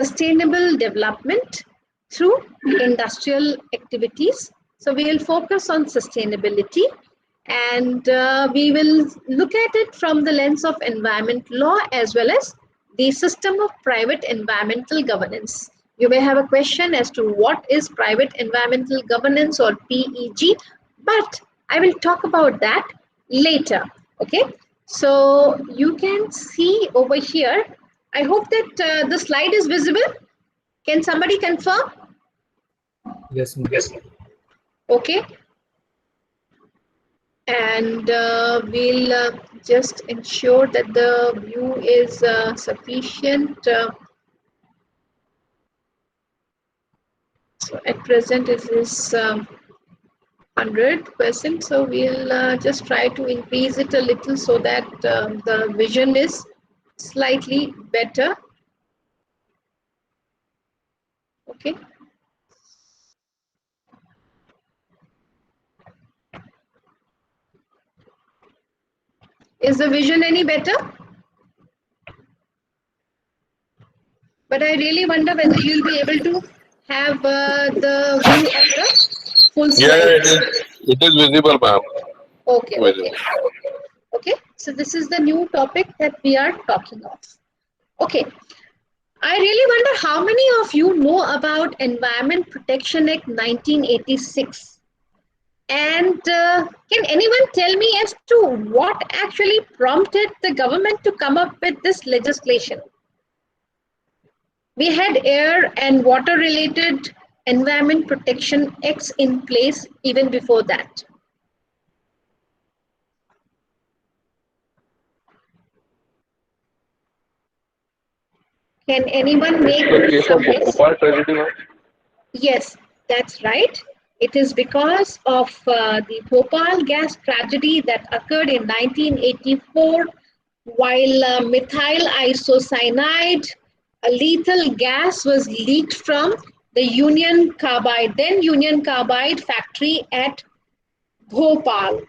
sustainable development through industrial activities. So we will focus on sustainability, and we will look at it from the lens of environment law as well as the system of private environmental governance. You may have a question as to what is private environmental governance or PEG, but I will talk about that later. Okay, so you can see over here. I hope that the slide is visible. Can somebody confirm? Yes, ma'am. Yes. Okay, and we'll just ensure that the view is sufficient. So at present it is 100%. So we'll just try to increase it a little so that the vision is slightly better. Okay. Is the vision any better? But I really wonder whether you'll be able to have the view of the full Yeah, slide. it is visible, ma'am. Okay, okay. Visible. Okay, so this is the new topic that we are talking of. Okay, I really wonder how many of you know about Environment Protection Act 1986. And can anyone tell me as to what actually prompted the government to come up with this legislation? We had air and water related Environment Protection Acts in place even before that. Can anyone make The case of some guess? Bhopal tragedy, ma'am. Yes, that's right. It is because of the Bhopal gas tragedy that occurred in 1984 while methyl isocyanide, a lethal gas, was leaked from the then Union Carbide factory at Bhopal.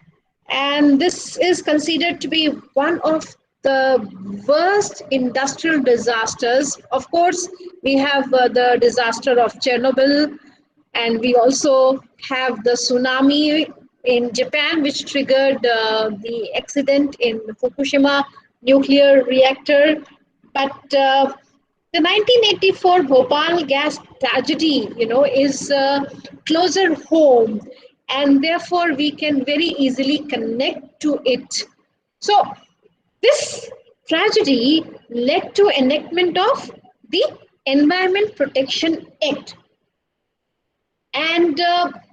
And this is considered to be one of the worst industrial disasters. Of course, we have the disaster of Chernobyl, and we also have the tsunami in Japan, which triggered the accident in Fukushima nuclear reactor. But the 1984 Bhopal gas tragedy, is closer home, and therefore we can very easily connect to it. So this tragedy led to enactment of the Environment Protection Act. And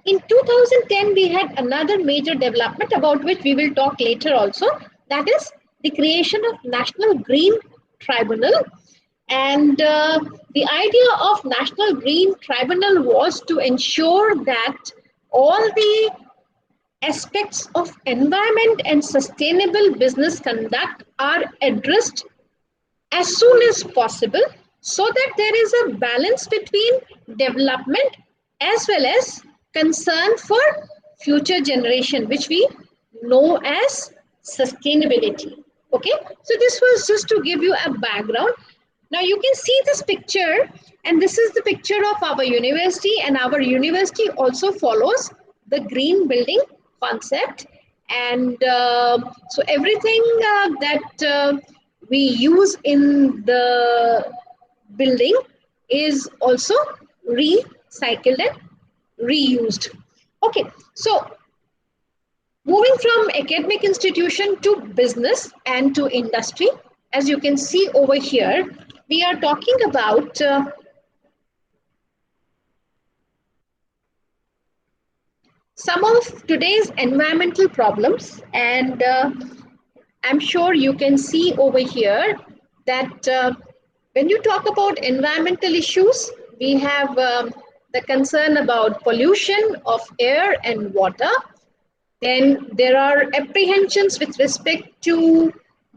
in 2010, we had another major development about which we will talk later also. That is the creation of National Green Tribunal. And the idea of National Green Tribunal was to ensure that all the aspects of environment and sustainable business conduct are addressed as soon as possible so that there is a balance between development as well as concern for future generation, which we know as sustainability. Okay, so this was just to give you a background. Now you can see this picture, and this is the picture of our university, and our university also follows the green building concept. And so everything that we use in the building is also recycled and reused. Okay, so moving from academic institution to business and to industry, as you can see over here, we are talking about some of today's environmental problems, and I'm sure you can see over here that when you talk about environmental issues, we have the concern about pollution of air and water. Then there are apprehensions with respect to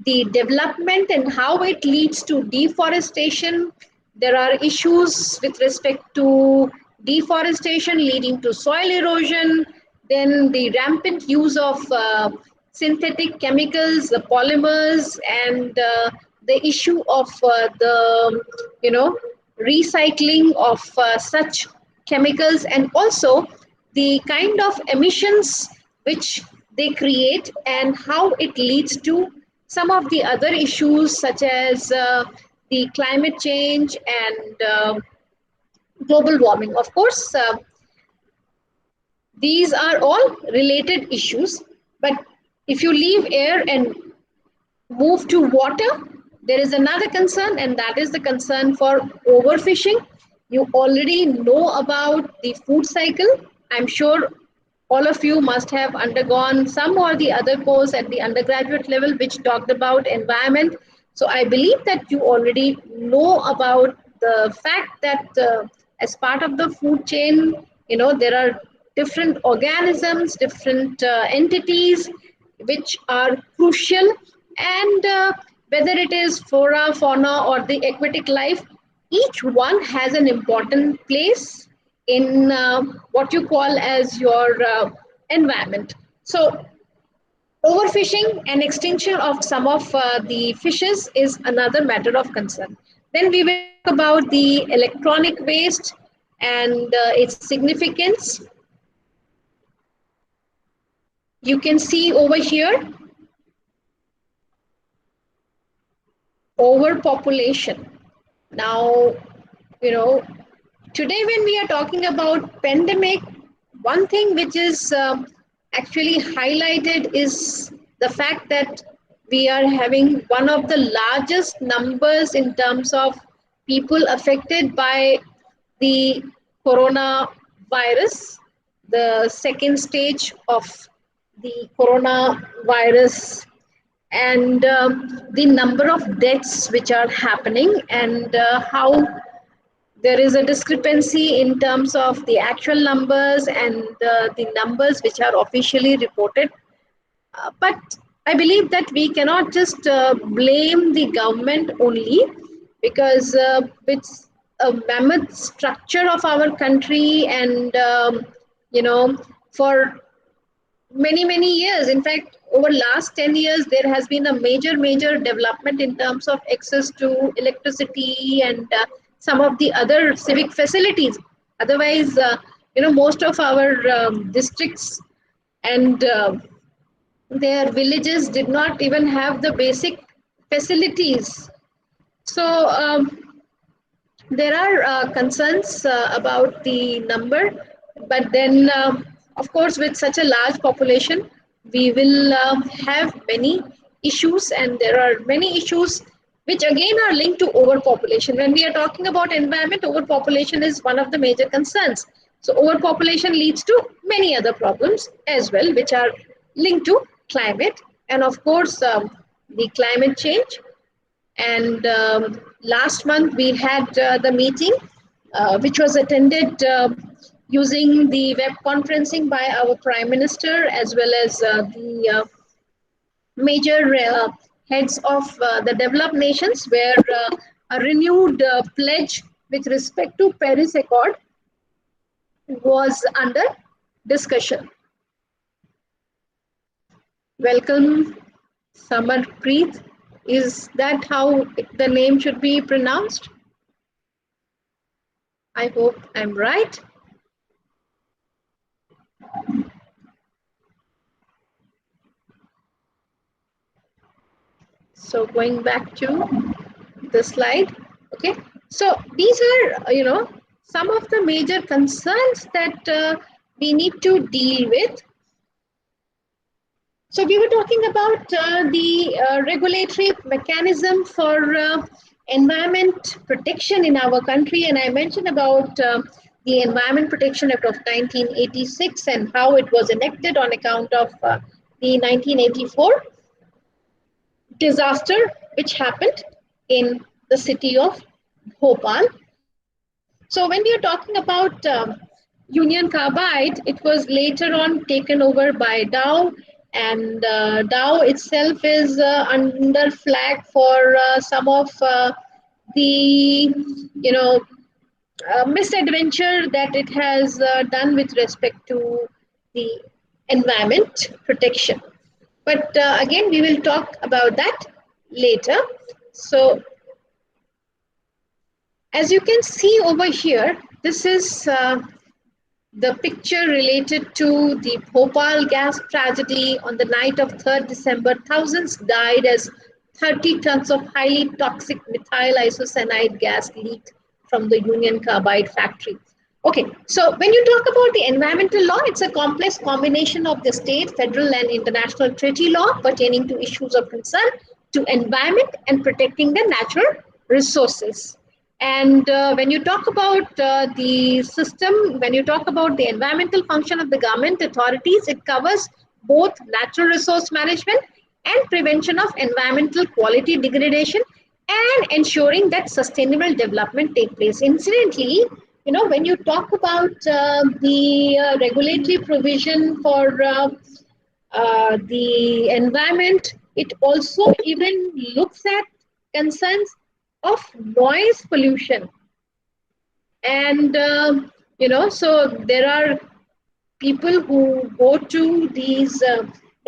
the development and how it leads to deforestation. There are issues with respect to deforestation leading to soil erosion. Then the rampant use of synthetic chemicals, the polymers, and the issue of the recycling of such chemicals, and also the kind of emissions which they create and how it leads to some of the other issues such as the climate change and global warming. Of course, these are all related issues, but if you leave air and move to water, there is another concern, and that is the concern for overfishing. You already know about the food cycle. I'm sure all of you must have undergone some or the other course at the undergraduate level which talked about environment. So I believe that you already know about the fact that as part of the food chain, there are different organisms, different entities which are crucial, and whether it is flora, fauna, or the aquatic life, each one has an important place in what you call as your environment. So overfishing and extinction of some of the fishes is another matter of concern. Then we will talk about the electronic waste and its significance. You can see over here overpopulation. Now, you know, today when we are talking about pandemic, one thing which is actually highlighted is the fact that we are having one of the largest numbers in terms of people affected by the coronavirus, the second stage of the coronavirus, and the number of deaths which are happening, and how there is a discrepancy in terms of the actual numbers and the numbers which are officially reported. But I believe that we cannot just blame the government only, because it's a mammoth structure of our country, and for many years, in fact over last 10 years, there has been a major development in terms of access to electricity and some of the other civic facilities. Otherwise, most of our districts and their villages did not even have the basic facilities. So there are concerns about the number, but then, of course, with such a large population, we will have many issues, and there are many issues which again are linked to overpopulation. When we are talking about environment, overpopulation is one of the major concerns. So overpopulation leads to many other problems as well, which are linked to climate, and of course, the climate change. And last month we had the meeting, which was attended using the web conferencing by our Prime Minister, as well as the major heads of the developed nations, where a renewed pledge with respect to Paris Accord was under discussion. Welcome, Samarpreet. Is that how the name should be pronounced? I hope I'm right. So going back to the slide, okay. So these are, some of the major concerns that we need to deal with. So we were talking about the regulatory mechanism for environment protection in our country, and I mentioned about the Environment Protection Act of 1986 and how it was enacted on account of the 1984 disaster which happened in the city of Bhopal. So when we are talking about Union Carbide, it was later on taken over by Dow, and Dow itself is under flag for some of the misadventure that it has done with respect to the environment protection. But again, we will talk about that later. So As you can see over here, this is the picture related to the Bhopal gas tragedy on the night of 3rd December. Thousands died as 30 tons of highly toxic methyl isocyanide gas leaked from the Union Carbide factory. Okay, so when you talk about the environmental law, it's a complex combination of the state, federal, and international treaty law pertaining to issues of concern to environment and protecting the natural resources. And when you talk about the system, when you talk about the environmental function of the government authorities, it covers both natural resource management and prevention of environmental quality degradation and ensuring that sustainable development take place. Incidentally, when you talk about the regulatory provision for the environment, it also even looks at concerns of noise pollution. And, so there are people who go to these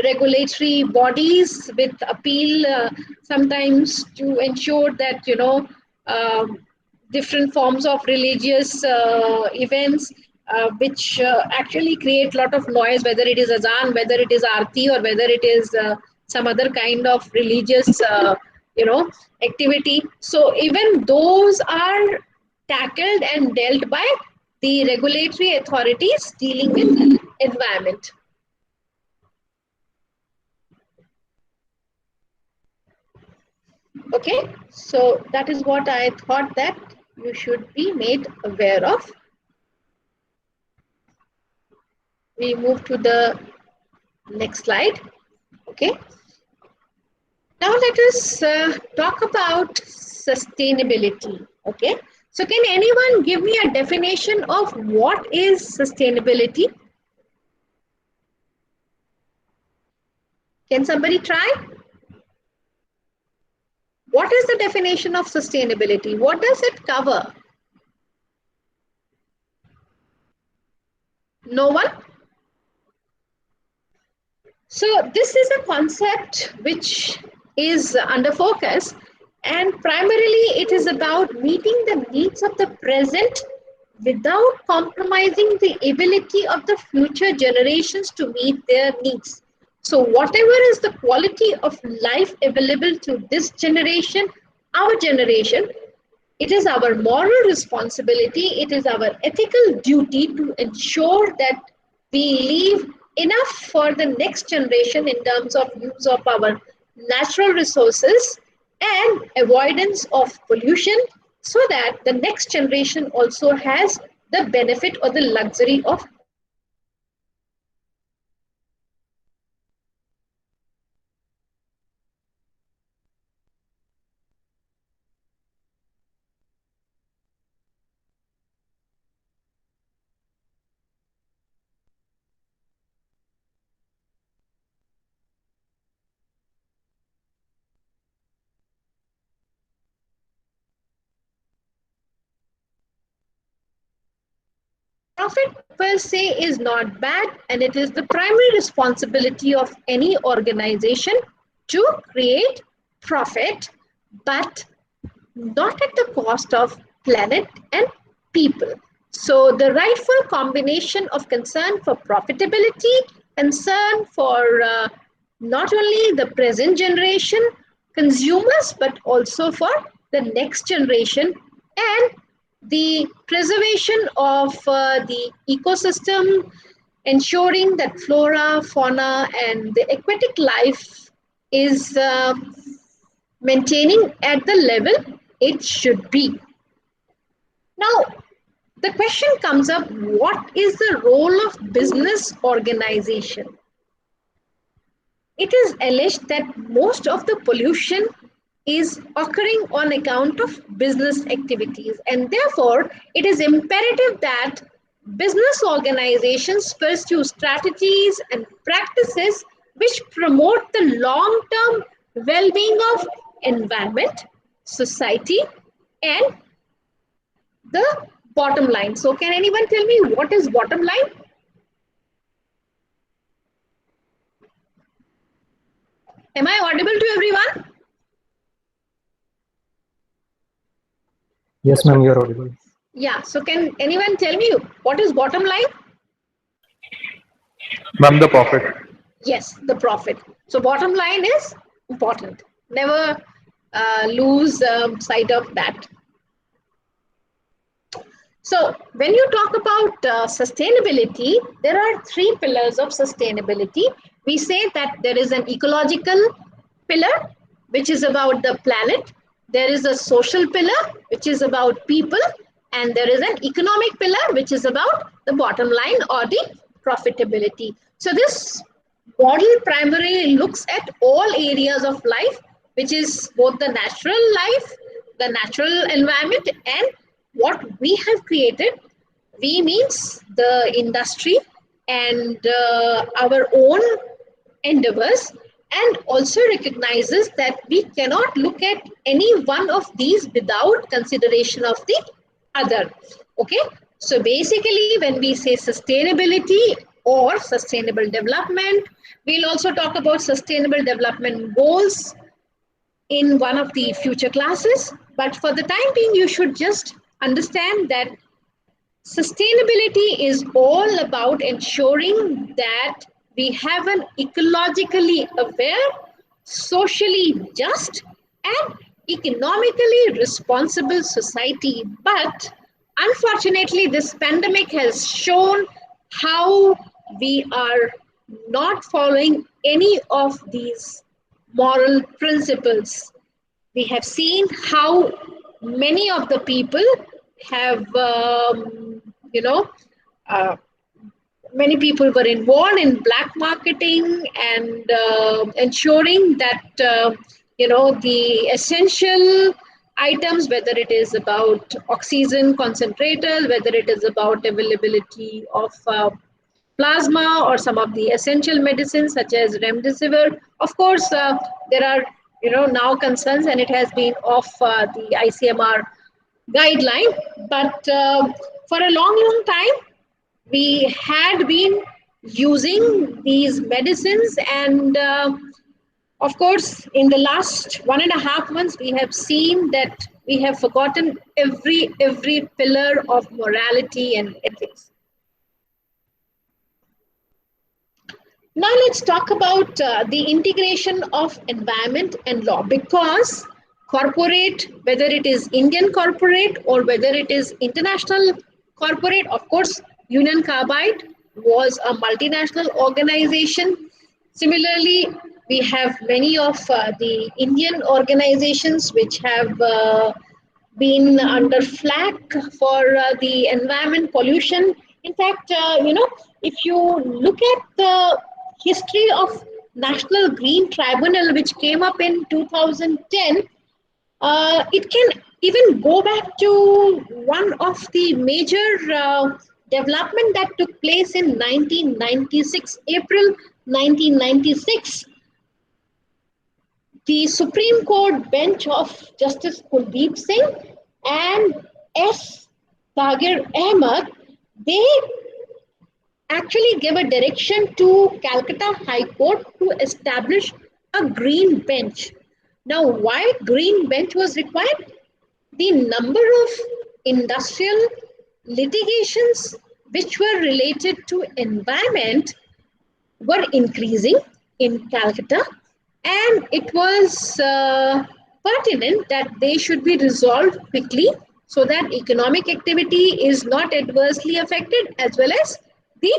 regulatory bodies with appeal sometimes to ensure that, different forms of religious events which actually create a lot of noise, whether it is azan, whether it is arti, or whether it is some other kind of religious, activity. So even those are tackled and dealt by the regulatory authorities dealing with environment. Okay, so that is what I thought that you should be made aware of. We move to the next slide. Okay, now let us talk about sustainability. Okay, so can anyone give me a definition of what is sustainability? Can somebody try? What is the definition of sustainability? What does it cover? No one? So this is a concept which is under focus, and primarily it is about meeting the needs of the present without compromising the ability of the future generations to meet their needs. So whatever is the quality of life available to this generation, our generation, it is our moral responsibility, it is our ethical duty to ensure that we leave enough for the next generation in terms of use of our natural resources and avoidance of pollution, so that the next generation also has the benefit or the luxury of profit per se is not bad, and it is the primary responsibility of any organization to create profit, but not at the cost of planet and people. So the rightful combination of concern for profitability, concern for not only the present generation consumers, but also for the next generation, and the preservation of the ecosystem, ensuring that flora, fauna, and the aquatic life is maintaining at the level it should be. Now, the question comes up, what is the role of business organization? It is alleged that most of the pollution is occurring on account of business activities, and therefore it is imperative that business organizations pursue strategies and practices which promote the long-term well-being of environment, society, and the bottom line. So can anyone tell me what is bottom line? Am I audible to everyone? Yes, ma'am, you're audible. Yeah. So can anyone tell me what is bottom line? Ma'am, the profit. Yes, the profit. So bottom line is important. Never lose sight of that. So when you talk about sustainability, there are three pillars of sustainability. We say that there is an ecological pillar, which is about the planet. There is a social pillar, which is about people. And there is an economic pillar, which is about the bottom line or the profitability. So this model primarily looks at all areas of life, which is both the natural life, the natural environment, and what we have created. We means the industry and our own endeavors, and also recognizes that we cannot look at any one of these without consideration of the other. Okay, so basically when we say sustainability or sustainable development, we'll also talk about sustainable development goals in one of the future classes, but for the time being you should just understand that sustainability is all about ensuring that we have an ecologically aware, socially just, and economically responsible society. But unfortunately, this pandemic has shown how we are not following any of these moral principles. We have seen how many of the people have, uh, many people were involved in black marketing and ensuring that, the essential items, whether it is about oxygen concentrators, whether it is about availability of plasma or some of the essential medicines such as remdesivir. Of course, there are now concerns, and it has been off the ICMR guideline. But for a long, long time, we had been using these medicines, and of course, in the last 1.5 months, we have seen that we have forgotten every pillar of morality and ethics. Now let's talk about the integration of environment and law, because corporate, whether it is Indian corporate or whether it is international corporate, of course, Union Carbide was a multinational organization. Similarly, we have many of the Indian organizations which have been under flack for the environment pollution. In fact, if you look at the history of National Green Tribunal, which came up in 2010, it can even go back to one of the major development that took place in 1996, April 1996. The Supreme Court bench of Justice Kuldeep Singh and S. Tagir Ahmed, they actually gave a direction to Calcutta High Court to establish a green bench. Now, why green bench was required? The number of industrial litigations which were related to environment were increasing in Calcutta, and it was pertinent that they should be resolved quickly so that economic activity is not adversely affected, as well as the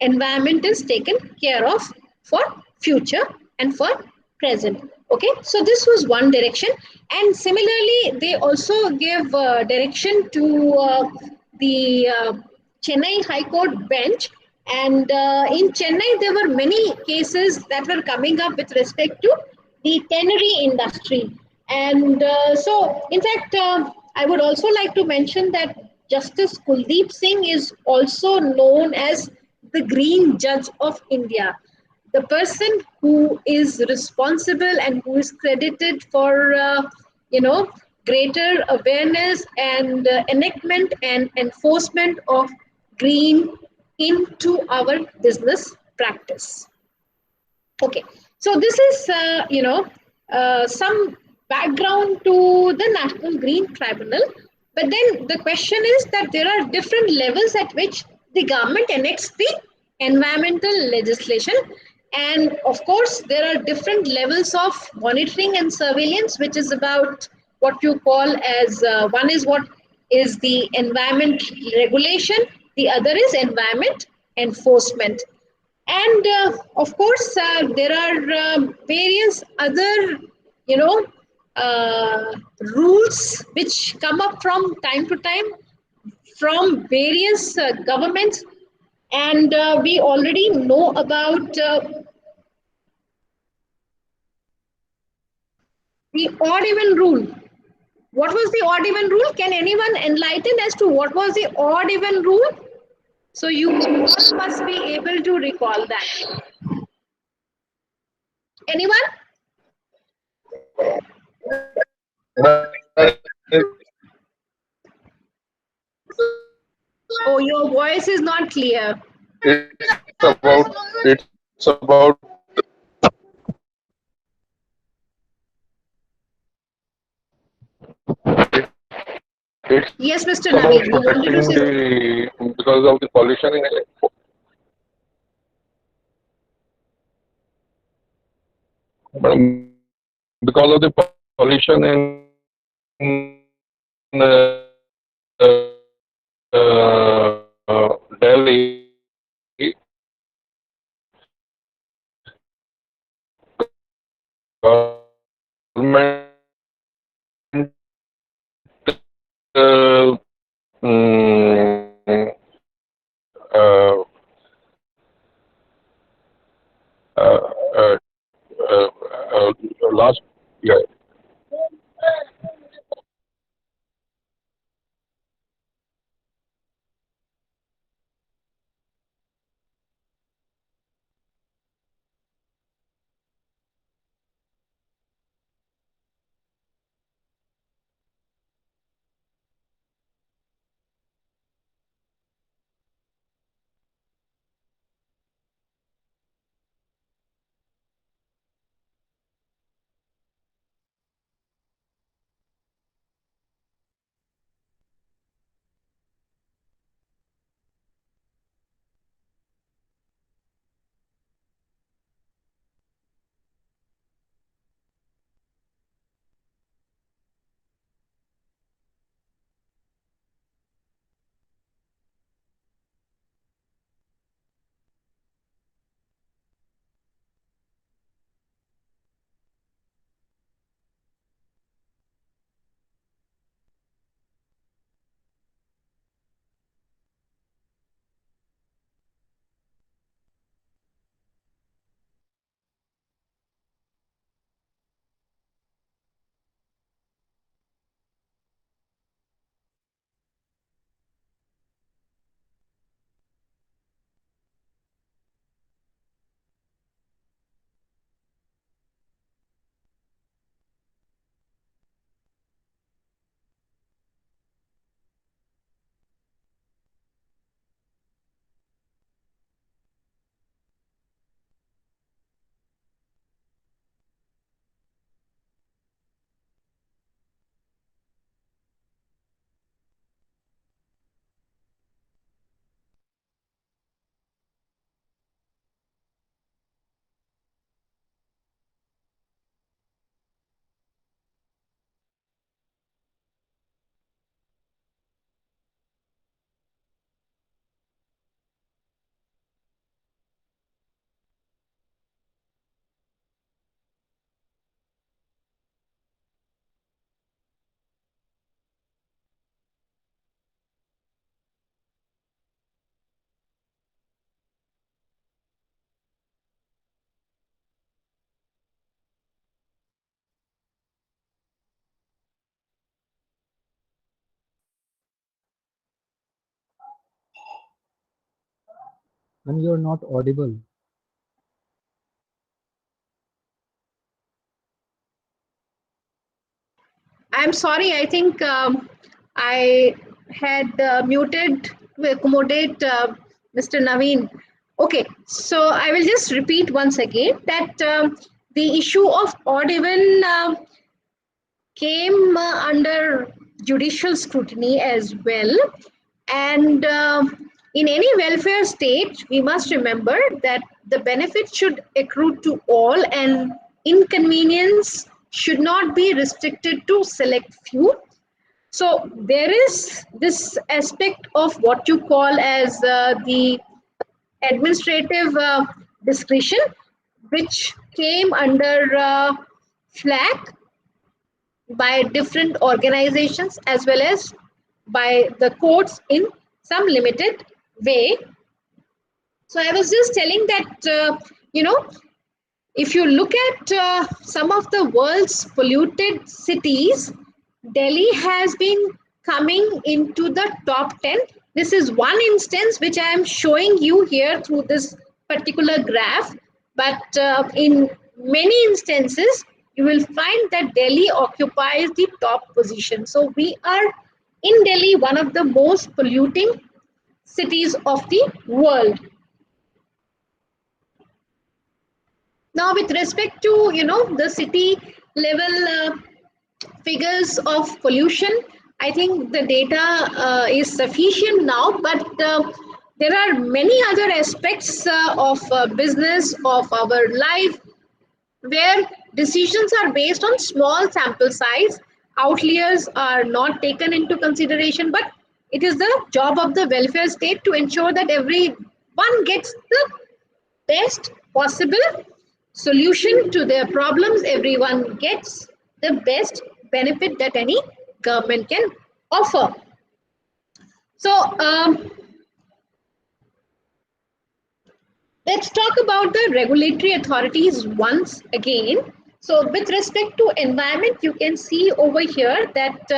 environment is taken care of for future and for present. Okay, so this was one direction, and similarly they also gave direction to the Chennai High Court bench. And in Chennai, there were many cases that were coming up with respect to the tannery industry. And so, in fact, I would also like to mention that Justice Kuldeep Singh is also known as the Green Judge of India, the person who is responsible and who is credited for, greater awareness and enactment and enforcement of green into our business practice. Okay, so this is some background to the National Green Tribunal. But then the question is that there are different levels at which the government enacts the environmental legislation. And of course, there are different levels of monitoring and surveillance, which is about what you call as one is what is the environment regulation, the other is environment enforcement. And of course, there are various other, you know, rules which come up from time to time from various governments. And we already know about the odd even rule. What was the odd even rule? Can anyone enlighten as to what was the odd even rule? So you must be able to recall that. Anyone? Oh, your voice is not clear. It's about it's Yes, Mr. about Naveen, you wanted to protecting say something? the because of the pollution in because of the pollution in Delhi, government uh, mm, uh, uh, uh, last year. And you're not audible. I'm sorry, I think I had muted to accommodate Mr. Naveen. Okay, so I will just repeat once again that the issue of odd even came under judicial scrutiny as well. And in any welfare state, we must remember that the benefit should accrue to all, and inconvenience should not be restricted to select few. So there is this aspect of what you call as the administrative discretion, which came under flag by different organizations as well as by the courts in some limited way. So I was just telling that, if you look at some of the world's polluted cities, Delhi has been coming into the top 10. This is one instance which I am showing you here through this particular graph. But in many instances, you will find that Delhi occupies the top position. So we are in Delhi, one of the most polluting cities of the world. Now, with respect to the city level figures of pollution, I think the data is sufficient now, but there are many other aspects of business, of our life, where decisions are based on small sample size. Outliers are not taken into consideration, but it is the job of the welfare state to ensure that everyone gets the best possible solution to their problems. Everyone gets the best benefit that any government can offer. So let's talk about the regulatory authorities once again. So with respect to environment, you can see over here that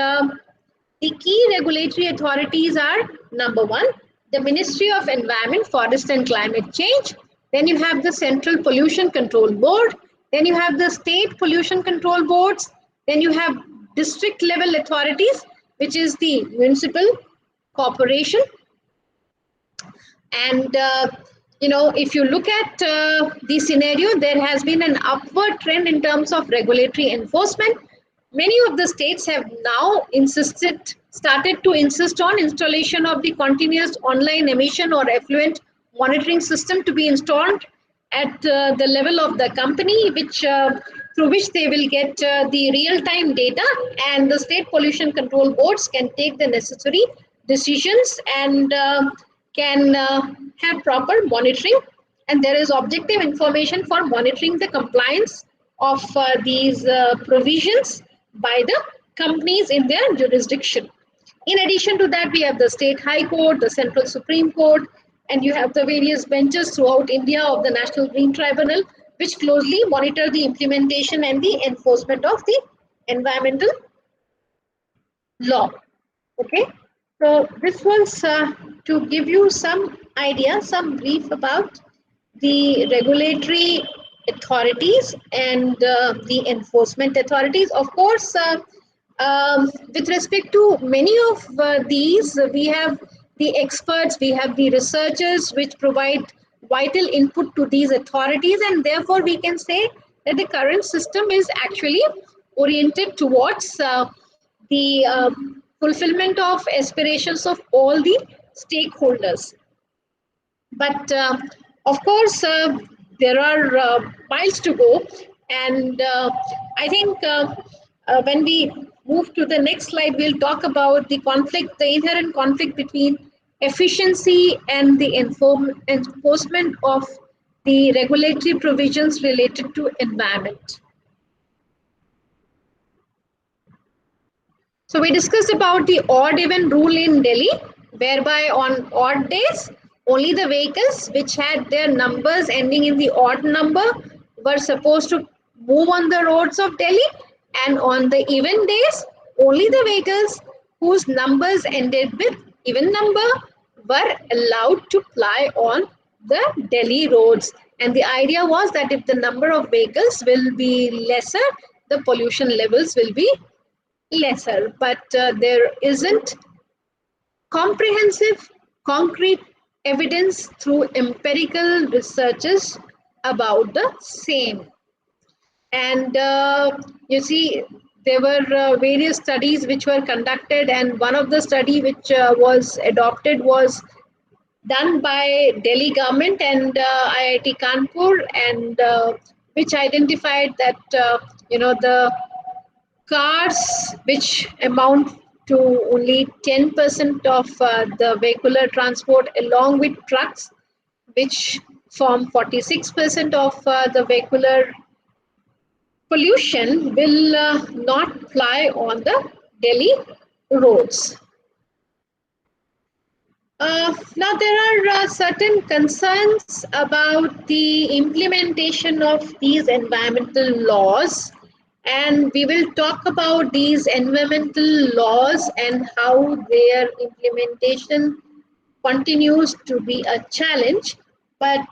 the key regulatory authorities are: number one, the Ministry of Environment, Forest and Climate Change. Then you have the Central Pollution Control Board. Then you have the State Pollution Control Boards. Then you have district level authorities, which is the municipal corporation. And if you look at the scenario, there has been an upward trend in terms of regulatory enforcement. Many of the states have now started to insist on installation of the continuous online emission or effluent monitoring system to be installed at the level of the company, through which they will get the real-time data, and the state pollution control boards can take the necessary decisions and can have proper monitoring. And there is objective information for monitoring the compliance of these provisions by the companies in their jurisdiction. In addition to that, we have the State High Court, the Central Supreme Court, and you have the various benches throughout India of the National Green Tribunal, which closely monitor the implementation and the enforcement of the environmental law. Okay, so this was to give you some idea, some brief about the regulatory authorities and the enforcement authorities. Of course, with respect to many of these, we have the experts, we have the researchers which provide vital input to these authorities, and therefore we can say that the current system is actually oriented towards the fulfillment of aspirations of all the stakeholders. But of course, there are miles to go, and I think when we move to the next slide, we'll talk about the inherent conflict between efficiency and the enforcement of the regulatory provisions related to environment. So we discussed about the odd-even rule in Delhi, whereby on odd days, only the vehicles which had their numbers ending in the odd number were supposed to move on the roads of Delhi, and on the even days, only the vehicles whose numbers ended with even number were allowed to ply on the Delhi roads. And the idea was that if the number of vehicles will be lesser, the pollution levels will be lesser. But there isn't comprehensive, concrete evidence through empirical researches about the same. And you see, there were various studies which were conducted, and one of the study which was adopted was done by Delhi government and IIT Kanpur, and which identified that the cars which amount to only 10% of the vehicular transport, along with trucks which form 46% of the vehicular pollution, will not fly on the Delhi roads. Now, there are certain concerns about the implementation of these environmental laws, and we will talk about these environmental laws and how their implementation continues to be a challenge. But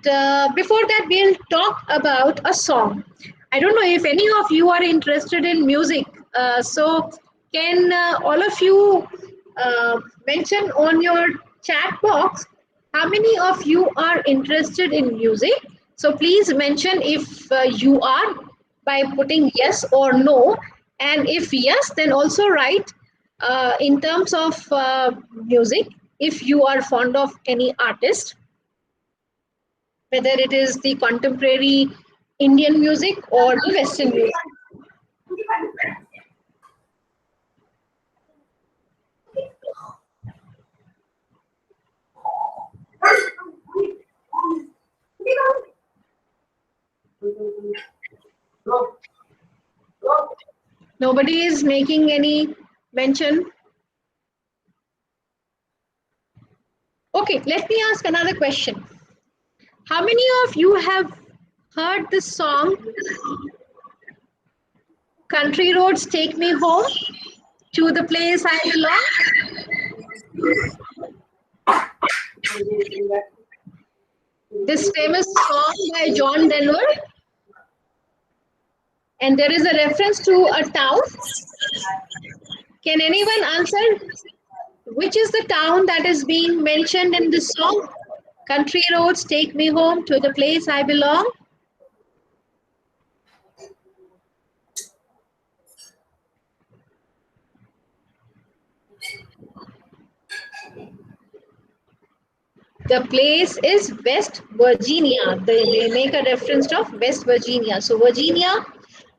before that, we'll talk about a song. I don't know if any of you are interested in music. So, can all of you mention on your chat box how many of you are interested in music? So, please mention if you are by putting yes or no. And if yes, then also write in terms of music, if you are fond of any artist, whether it is the contemporary Indian music or the Western music. Nobody is making any mention. Okay, let me ask another question. How many of you have heard the song Country Roads Take Me Home to the Place I Belong? This famous song by John Denver. And there is a reference to a town. Can anyone answer which is the town that is being mentioned in this song? Country roads take me home to the place I belong. The place is West Virginia. They make a reference of West Virginia. So Virginia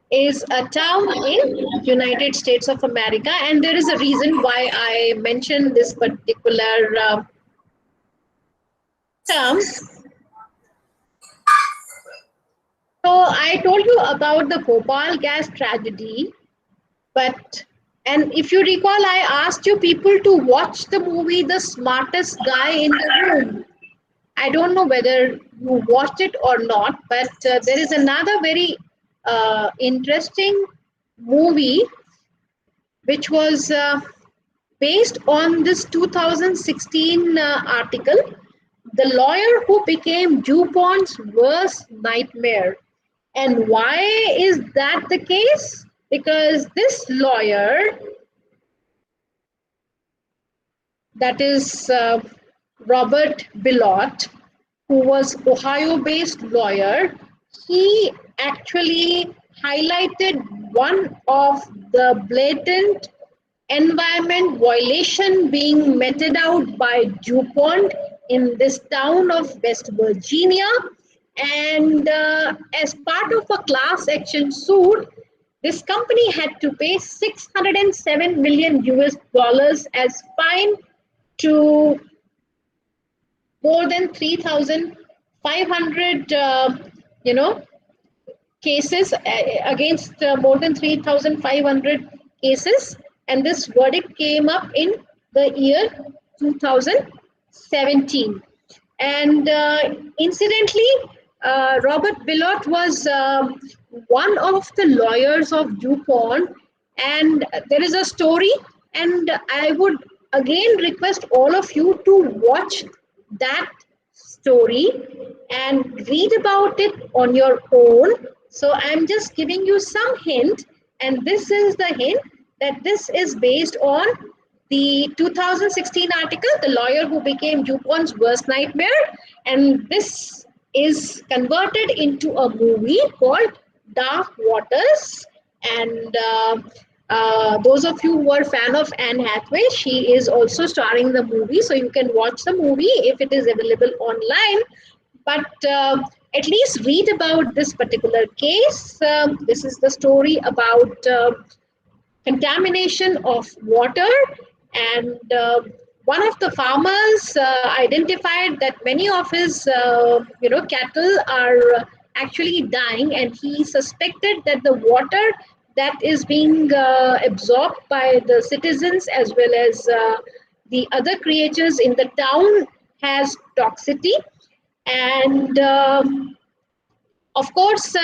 is a town in United States of America, and there is a reason why I mentioned this particular term. So I told you about the Bhopal gas tragedy, and if you recall, I asked you people to watch the movie The Smartest Guy in the Room. I don't know whether you watched it or not, but there is another very interesting movie which was based on this 2016 article, The Lawyer Who Became DuPont's Worst Nightmare. And why is that the case? Because this lawyer, that is Robert Bilott, who was Ohio-based lawyer, he actually highlighted one of the blatant environment violation being meted out by DuPont in this town of West Virginia. And as part of a class action suit, this company had to pay 607 million US dollars as fine to more than 3,500, cases against more than 3,500 cases, and this verdict came up in the year 2017. And incidentally, Robert Bilott was one of the lawyers of DuPont, and there is a story, and I would again request all of you to watch that story and read about it on your own. So I'm just giving you some hint, and this is the hint that this is based on the 2016 article, The Lawyer Who Became DuPont's Worst Nightmare, and this is converted into a movie called Dark Waters. And Those of you who are fan of Anne Hathaway, she is also starring in the movie, so you can watch the movie if it is available online. But at least read about this particular case. This is the story about contamination of water, and one of the farmers identified that many of his cattle are actually dying, and he suspected that the water that is being absorbed by the citizens as well as the other creatures in the town has toxicity. And of course,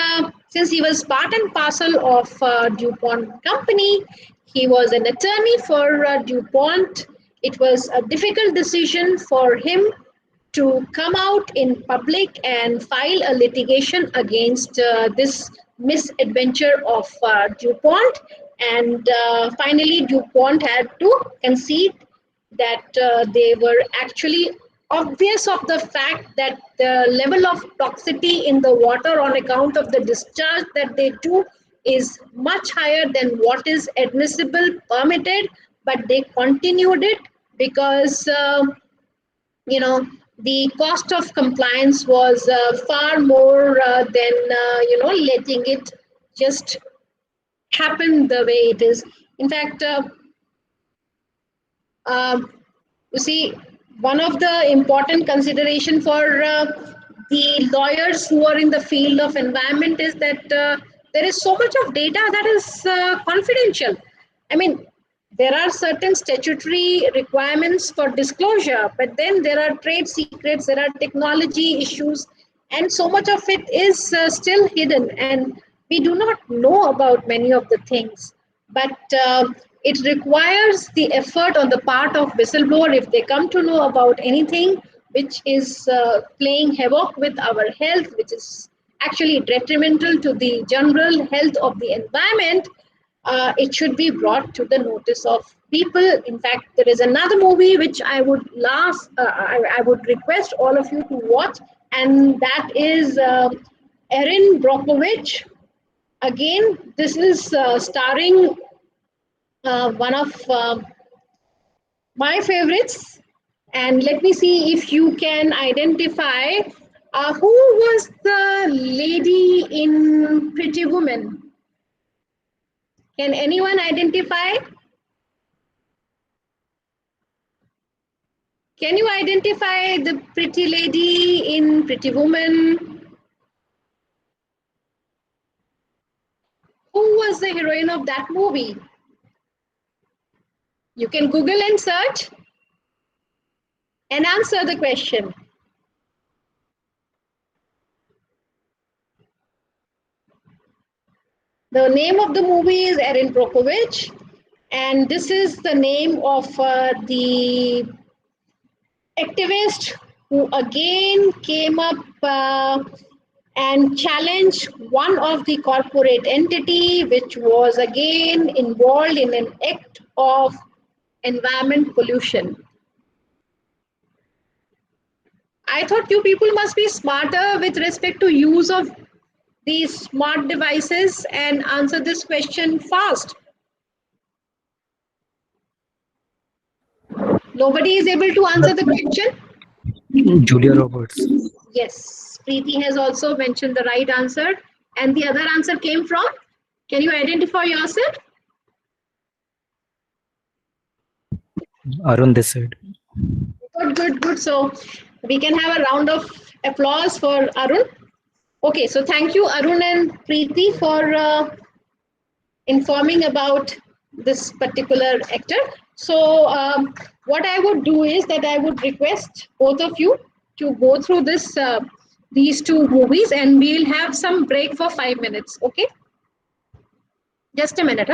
since he was part and parcel of DuPont company, he was an attorney for DuPont. It was a difficult decision for him to come out in public and file a litigation against this misadventure of DuPont. And finally, DuPont had to concede that they were actually obvious of the fact that the level of toxicity in the water on account of the discharge that they do is much higher than what is admissible, permitted, but they continued it because the cost of compliance was far more than letting it just happen the way it is. In fact, you see, one of the important consideration for the lawyers who are in the field of environment is that there is so much of data that is confidential. I mean, there are certain statutory requirements for disclosure, but then there are trade secrets, there are technology issues, and so much of it is still hidden, and we do not know about many of the things. But it requires the effort on the part of whistleblower if they come to know about anything which is playing havoc with our health, which is actually detrimental to the general health of the environment. It should be brought to the notice of people. In fact, there is another movie which I would request all of you to watch, and that is Erin Brockovich. Again, this is starring one of my favorites, and let me see if you can identify who was the lady in Pretty Woman. Can anyone identify? Can you identify the pretty lady in Pretty Woman? Who was the heroine of that movie? You can Google and search and answer the question. The name of the movie is Erin Brockovich, and this is the name of the activist who again came up and challenged one of the corporate entity which was again involved in an act of environment pollution. I thought you people must be smarter with respect to use of these smart devices and answer this question fast. Nobody is able to answer the question? Julia Roberts. Yes, Preeti has also mentioned the right answer. And the other answer came from? Can you identify yourself? Arun this side. Good. So we can have a round of applause for Arun. Okay, so thank you, Arun and Preeti, for informing about this particular actor. So what I would do is that I would request both of you to go through these two movies, and we'll have some break for 5 minutes. Okay, just a minute.